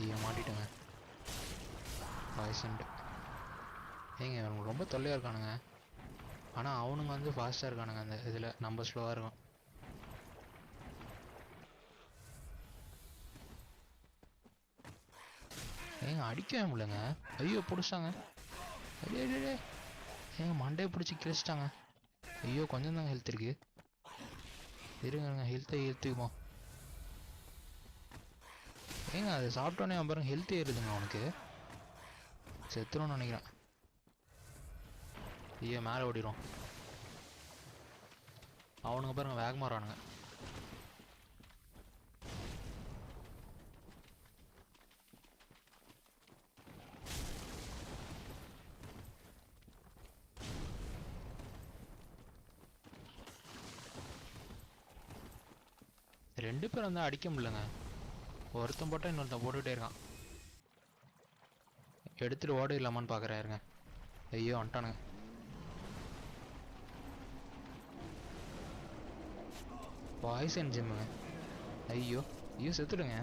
ஐயோ மாட்டிட்டேங்க. பாய்சன்ட். ஏங்க அவனுக்கு ரொம்ப தொல்லையாக இருக்கானுங்க. ஆனால் அவனுங்க வந்து ஃபாஸ்ட்டாக இருக்கானுங்க. அந்த இதில் நம்ம ஸ்லோவாக இருக்கும். ஏங்க அடிக்கவே முடியலங்க. ஐயோ பிடிச்சாங்க. ஐயோ ஏங்க மண்டையை பிடிச்சி கிழிச்சிட்டாங்க. ஐயோ கொஞ்சம் தாங்க ஹெல்த் இருக்குது. இருங்க ஹெல்த்தை ஏற்றுக்குமா. ஏங்க அதை சாப்பிட்டோன்னே அப்புறம் ஹெல்த் ஏறுதுங்க அவனுக்கு. செத்துரும்னு நினைக்கிறேன். ஐயோ மேலே ஓடிடும். அவனுங்க பாருங்க வேகமாக வரானுங்க. ரெண்டு பேரும் வந்து அடிக்க முடியலங்க. ஒருத்தன் போட்டால் இன்னொருத்தன் போட்டுகிட்டே இருக்கான். எடுத்துகிட்டு ஓட இல்லாமான்னு பார்க்குறாருங்க. ஐயோ வந்துட்டானுங்க. பாய்சன் ஜிம்முங்க. ஐயோ ஐயோ செத்துடுங்க.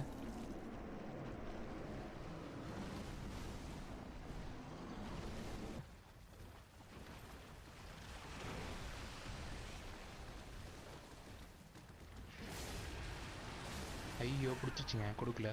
ஐயோ பிடிச்சிச்சிங்க கொடுக்கல.